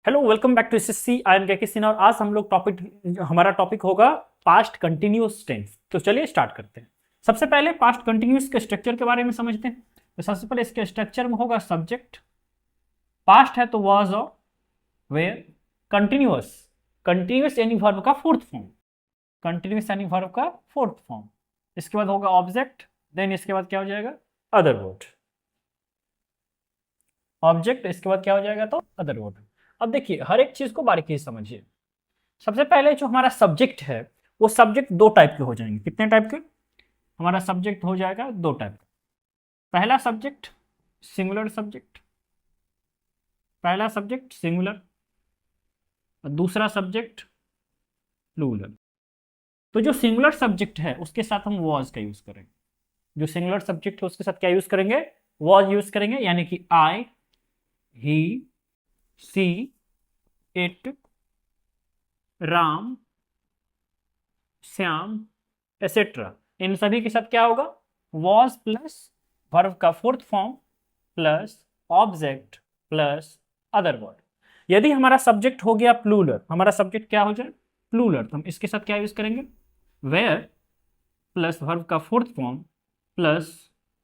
Hello, welcome back to SSC. I am K Sinha और आज हम लोग हमारा टॉपिक होगा पास्ट कंटिन्यूअस टेंस। तो चलिए स्टार्ट करते हैं। सबसे पहले पास्ट कंटिन्यूअस के स्ट्रक्चर के बारे में समझते हैं। तो सबसे पहले इसके स्ट्रक्चर में होगा सब्जेक्ट, पास्ट है तो वाज और वेयर, कंटिन्यूअस, कंटिन्यूअस यानी वर्ब का फोर्थ फॉर्म, कंटिन्यूअस यानी वर्ब का फोर्थ फॉर्म। इसके बाद होगा ऑब्जेक्ट, देन इसके बाद क्या हो जाएगा अदर वर्ड, ऑब्जेक्ट इसके बाद क्या हो जाएगा तो अदर वर्ड। अब देखिए हर एक चीज को बारीकी से समझिए। सबसे पहले जो हमारा सब्जेक्ट है वो सब्जेक्ट दो टाइप के हो जाएंगे। कितने टाइप के? हमारा सब्जेक्ट हो जाएगा दो टाइप का। पहला सब्जेक्ट सिंगुलर सब्जेक्ट, पहला सब्जेक्ट सिंगुलर, दूसरा सब्जेक्ट प्लूरल। तो जो सिंगुलर सब्जेक्ट है उसके साथ हम वॉज का यूज करेंगे। जो सिंगुलर सब्जेक्ट है उसके साथ क्या यूज करेंगे? वॉज यूज करेंगे, यानी कि आई, he, she, it, Ram, Shyam, etcetera. इन सभी के साथ क्या होगा? वॉज प्लस वर्ब का fourth form plus object plus other word. यदि हमारा सब्जेक्ट हो गया प्लूरल, हमारा सब्जेक्ट क्या हो जाए प्लूरल, तो हम इसके साथ क्या यूज करेंगे? वेयर प्लस वर्ब का fourth form plus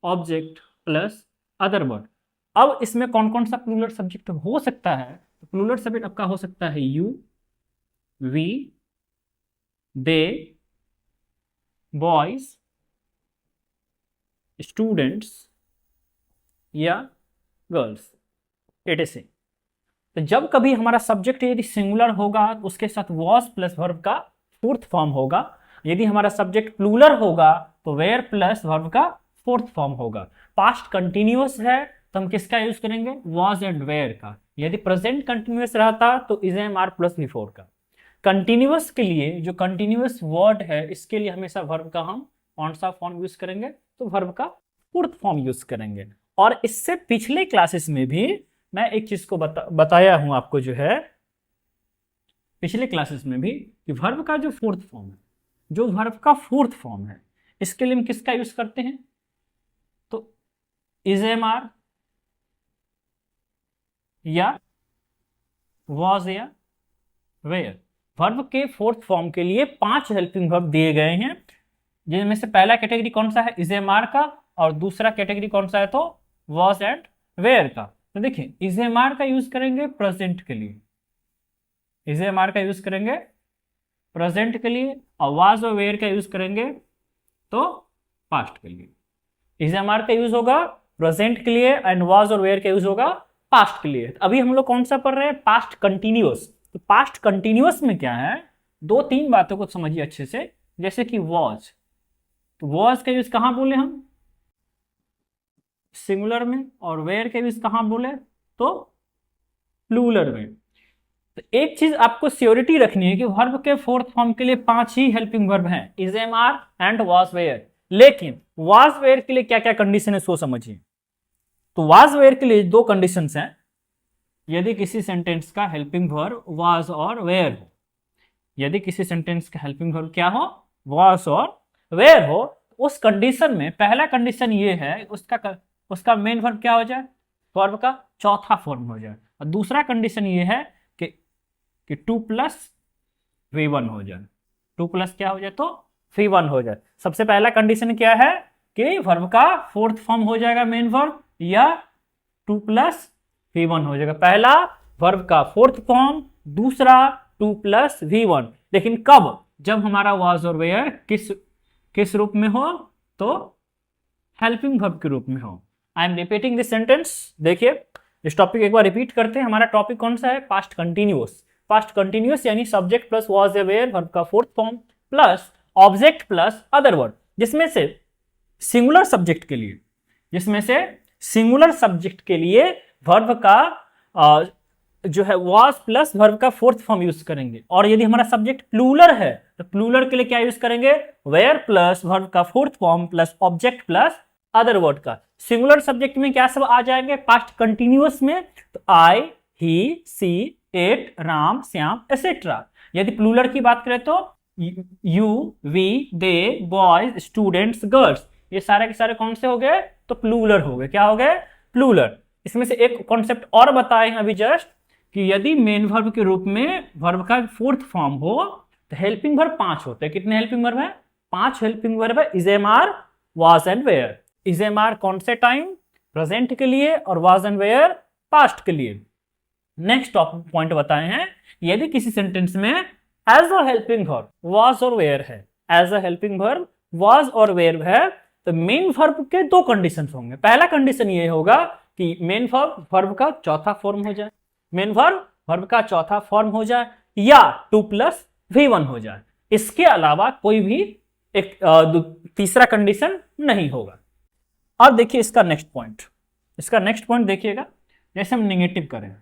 object plus other word. अब इसमें कौन कौन सा प्लूरल सब्जेक्ट हो सकता है? तो प्लूरल सब्जेक्ट आपका हो सकता है you, we, they, boys, students या गर्ल्स, etc। तो जब कभी हमारा सब्जेक्ट यदि सिंगुलर होगा तो उसके साथ वॉज प्लस वर्ब का फोर्थ फॉर्म होगा। यदि हमारा सब्जेक्ट प्लूरल होगा तो वेयर प्लस वर्ब का फोर्थ फॉर्म होगा। पास्ट कंटिन्यूअस है तो हम किसका यूज करेंगे? वॉज एंड वेयर का। यदि प्रेजेंट कंटिन्यूअस रहता तो is am are plus before का। कंटिन्यूअस के लिए जो कंटिन्यूअस वर्ड है इसके लिए हमेशा वर्ब का हम कौन सा फॉर्म यूज करेंगे? तो वर्ब का फोर्थ फॉर्म यूज करेंगे। और इससे पिछले क्लासेस में भी मैं एक चीज को बताया हूं आपको, जो है पिछले क्लासेस में भी कि वर्ब का जो फोर्थ फॉर्म है, जो वर्ब का फोर्थ फॉर्म है, इसके लिए हम किसका यूज करते हैं? तो इज एम आर या वॉज या वेयर। वर्ब के फोर्थ फॉर्म के लिए 5 हेल्पिंग वर्ब दिए गए हैं, जिनमें से पहला कैटेगरी कौन सा है? इज एम आर का, और दूसरा कैटेगरी कौन सा है? तो वॉज एंड वेयर का। तो देखिए इज एम आर का यूज करेंगे प्रेजेंट के लिए, इज एम आर का यूज करेंगे प्रेजेंट के लिए, और वाज और वेयर का यूज करेंगे तो पास्ट के लिए। इज एम आर का यूज होगा प्रेजेंट के लिए एंड वाज और वेयर का यूज होगा पास्ट के लिए। अभी हम लोग कौन सा पढ़ रहे हैं? Past continuous. तो पास्ट कंटिन्यूअस में क्या है? 2-3 बातों को समझिए अच्छे से। जैसे कि वॉज, तो वॉज का यूज कहां बोले हम? सिंगुलर में। और वेयर का यूज कहां बोले? तो प्लूरल में। तो एक चीज आपको श्योरिटी रखनी है कि वर्ब के फोर्थ फॉर्म के लिए 5 ही हेल्पिंग वर्ब हैं, is am are and was were. लेकिन वाज वेयर के लिए क्या क्या कंडीशन है सो समझिए। तो वाज वेयर के लिए 2 कंडीशंस हैं। यदि किसी सेंटेंस का हेल्पिंग वर्ब वाज और वेयर हो, यदि किसी सेंटेंस का हेल्पिंग वर्ब क्या हो? वाज और वेयर हो, उस कंडीशन में पहला कंडीशन ये है उसका मेन वर्ब क्या हो जाए? वर्ब का चौथा फॉर्म हो जाए। और दूसरा कंडीशन ये है कि 2 प्लस V1 हो जाए। 2 प्लस क्या हो जाए? तो V1 हो जाए। सबसे पहला कंडीशन क्या है कि वर्ब का फोर्थ फॉर्म हो जाएगा मेन वर्ब, या 2 प्लस V1 हो जाएगा। पहला वर्ब का फोर्थ फॉर्म, दूसरा 2 प्लस V1। लेकिन कब? जब हमारा वाज और वेयर किस रूप में हो? तो हेल्पिंग वर्ब के रूप में हो। I am repeating this sentence. देखिए इस टॉपिक एक बार रिपीट करते हैं। हमारा टॉपिक कौन सा है? Past continuous. पास्ट कंटिन्यूअस यानी सब्जेक्ट प्लस वाज या वेयर, वर्ब का fourth form plus object plus other word. जिसमें से सिंगुलर सब्जेक्ट के लिए, वर्ब का जो है वाज प्लस वर्ब का फोर्थ फॉर्म यूज करेंगे। और यदि हमारा सब्जेक्ट प्लूरल है तो प्लूरल के लिए क्या यूज करेंगे? वेयर प्लस वर्ब का fourth form plus object plus other word का। सिंगुलर सब्जेक्ट में क्या सब आ जाएंगे पास्ट कंटिन्यूअस में? तो I, he, she, it, Ram, Shyam, etcetera. यदि प्लूरल की बात करें तो you, we, they, boys, students, girls. ये सारे के सारे कौन से हो गए? तो प्लूरल हो गए। क्या हो गए? प्लूरल। इसमें से एक कॉन्सेप्ट और बताए हैं अभी जस्ट, कि यदि मेन वर्ब के रूप में वर्ब का फोर्थ फॉर्म हो तो हेल्पिंग वर्ब 5 होते हैं। कितने हेल्पिंग वर्ब है? 5 हेल्पिंग वर्ब है। Is am are, was and were. Is am are कौन से टाइम? प्रेजेंट के लिए, और वाज एंड वेयर पास्ट के लिए। नेक्स्ट पॉइंट बताए हैं, यदि किसी सेंटेंस में as a helping verb was और वेयर है, as a helping verb was और वेयर है, तो मेन वर्ब के दो कंडीशन होंगे। पहला कंडीशन ये होगा कि मेन वर्ब का चौथा फॉर्म हो जाए, मेन वर्ब का चौथा फॉर्म हो जाए, या 2+V1 हो जाए। इसके अलावा कोई भी एक तीसरा कंडीशन नहीं होगा। अब देखिए इसका नेक्स्ट पॉइंट, इसका नेक्स्ट पॉइंट देखिएगा, जैसे हम नेगेटिव करें,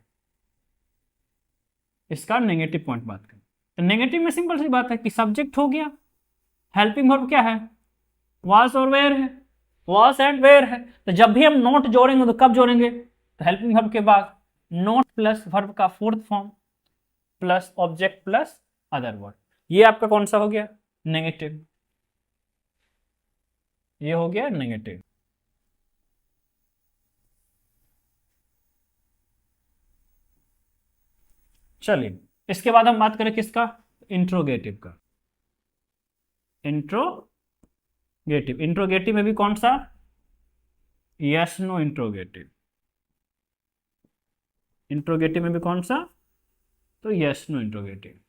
इसका नेगेटिव पॉइंट बात करें, तो नेगेटिव में सिंपल सी बात है कि सब्जेक्ट हो गया, हेल्पिंग वर्ब क्या है? वाज और वेयर है, वाज एंड वेयर है। तो जब भी हम नॉट जोड़ेंगे तो कब जोड़ेंगे? तो हेल्पिंग वर्ब के बाद नॉट प्लस वर्ब का fourth form plus object plus other word. ये आपका कौन सा हो गया? नेगेटिव। ये हो गया नेगेटिव। चलिए इसके बाद हम बात करें किसका? इंट्रोगेटिव का। इंट्रोगेटिव, इंट्रोगेटिव में भी कौन सा? Yes no interrogative. इंट्रोगेटिव में भी कौन सा? तो यस नो इंट्रोगेटिव।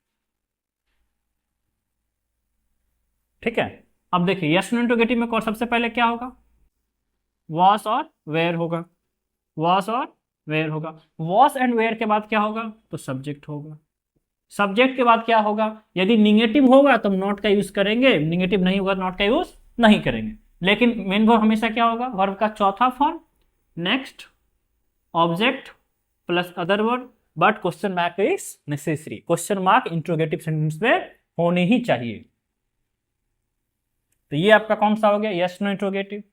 ठीक है, अब देखिए यस नो इंट्रोगेटिव में कौन सबसे पहले क्या होगा? वॉस और वेयर होगा, वॉस और वेयर होगा। वॉस एंड वेयर के बाद क्या होगा? तो सब्जेक्ट होगा। सब्जेक्ट के बाद क्या होगा? यदि निगेटिव होगा तो हम नॉट का यूज करेंगे, निगेटिव नहीं होगा नॉट का यूज नहीं करेंगे। लेकिन मेन वर्ब हमेशा क्या होगा? वर्ब का चौथा form, next object plus other word, but question mark is necessary. Question mark interrogative sentence में होने ही चाहिए। तो ये आपका कौन सा हो गया? Yes no interrogative.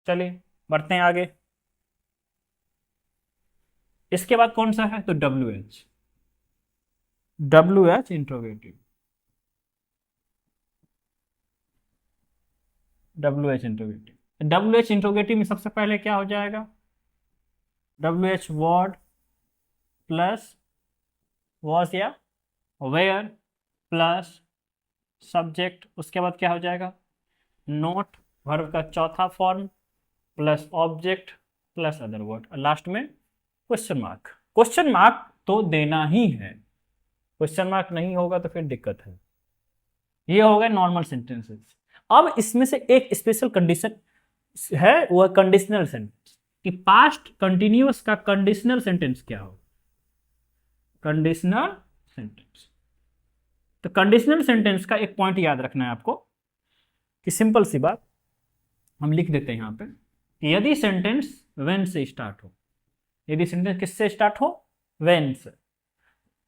चलिए बढ़ते हैं आगे। इसके बाद कौन सा है? तो WH, WH interrogative, WH interrogative. WH interrogative में सबसे पहले क्या हो जाएगा? WH वर्ड प्लस वॉज या वेयर प्लस सब्जेक्ट, उसके बाद क्या हो जाएगा? नोट, वर्ब का चौथा form plus object plus other word, और लास्ट में क्वेश्चन मार्क। क्वेश्चन मार्क तो देना ही है, क्वेश्चन मार्क नहीं होगा तो फिर दिक्कत है। ये हो गए नॉर्मल सेंटेंसेस। अब इसमें से एक स्पेशल कंडीशन है, वो कंडीशनल सेंटेंस। कि पास्ट कंटिन्यूअस का कंडीशनल सेंटेंस क्या हो? Conditional sentence. तो कंडीशनल सेंटेंस का एक पॉइंट याद रखना है आपको, कि सिंपल सी बात हम लिख देते हैं यहां पे, कि यदि सेंटेंस व्हेन से स्टार्ट हो, यदि सेंटेंस किससे स्टार्ट हो? व्हेन से,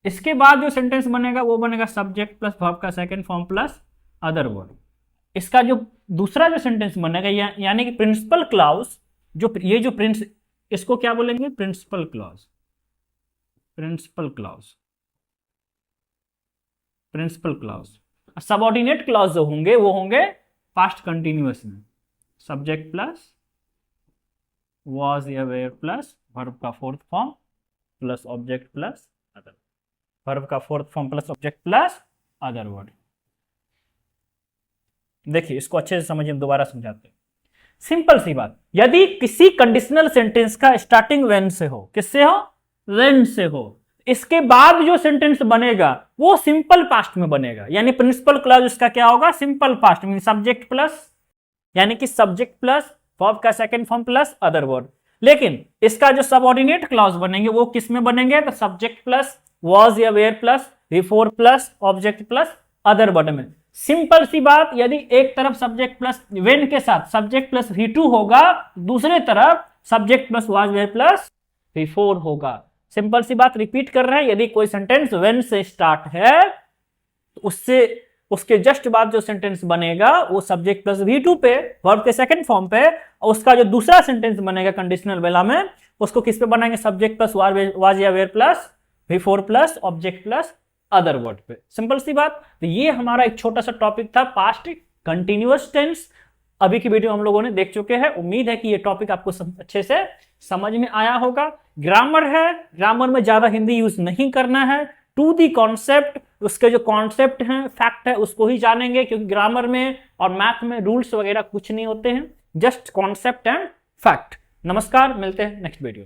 इसके बाद जो सेंटेंस बनेगा वो बनेगा सब्जेक्ट प्लस वर्ब का second form plus other word. इसका जो दूसरा जो सेंटेंस बनेगा यानी कि प्रिंसिपल क्लॉज, जो ये जो इसको क्या बोलेंगे? Principal clause, principal clause, principal clause. Subordinate clause जो होंगे वो होंगे पास्ट कंटिन्यूअस में, सब्जेक्ट प्लस वाज या वेयर प्लस वर्ब का fourth form plus object plus other, verb का fourth form plus object plus other word. देखिए इसको अच्छे से समझिए, दोबारा समझाते हैं। सिंपल सी बात, यदि किसी कंडीशनल सेंटेंस का स्टार्टिंग व्हेन से हो, किससे हो? व्हेन से हो, इसके बाद जो सेंटेंस बनेगा वो सिंपल पास्ट में बनेगा, यानी प्रिंसिपल क्लॉज उसका क्या होगा? सिंपल पास्ट में, सब्जेक्ट प्लस, यानी कि सब्जेक्ट प्लस वर्ब का second form plus other word. लेकिन इसका जो सबऑर्डिनेट क्लॉज बनेंगे वो किस में बनेंगे? तो सब्जेक्ट प्लस वाज या were plus V4 plus object plus other word में। सिंपल सी बात, यदि एक तरफ सब्जेक्ट प्लस व्हेन के साथ सब्जेक्ट प्लस V2 होगा, दूसरे तरफ subject plus was were plus V4 होगा। सिंपल सी बात रिपीट कर रहे हैं, यदि कोई सेंटेंस व्हेन से स्टार्ट है तो उससे उसके जस्ट बाद जो सेंटेंस बनेगा वो सब्जेक्ट प्लस V2 पे, वर्ब के सेकंड फॉर्म पे, और उसका जो दूसरा सेंटेंस बनेगा कंडीशनल वेला में, उसको किस पे बनाएंगे? सब्जेक्ट प्लस वाज या were plus V4 plus object plus other word पे। सिंपल सी बात। तो ये हमारा एक छोटा सा टॉपिक था, पास्ट कंटिन्यूअस टेंस, अभी की वीडियो हम लोगों ने देख चुके हैं। उम्मीद है कि ये टॉपिक आपको अच्छे से समझ में आया होगा। ग्रामर है, ग्रामर में ज्यादा हिंदी यूज नहीं करना है। टू दी कॉन्सेप्ट, उसके जो कॉन्सेप्ट हैं, फैक्ट है, उसको ही जानेंगे, क्योंकि ग्रामर में और मैथ में रूल्स वगैरह कुछ नहीं होते हैं, जस्ट कॉन्सेप्ट एंड फैक्ट। नमस्कार, मिलते हैं नेक्स्ट वीडियो।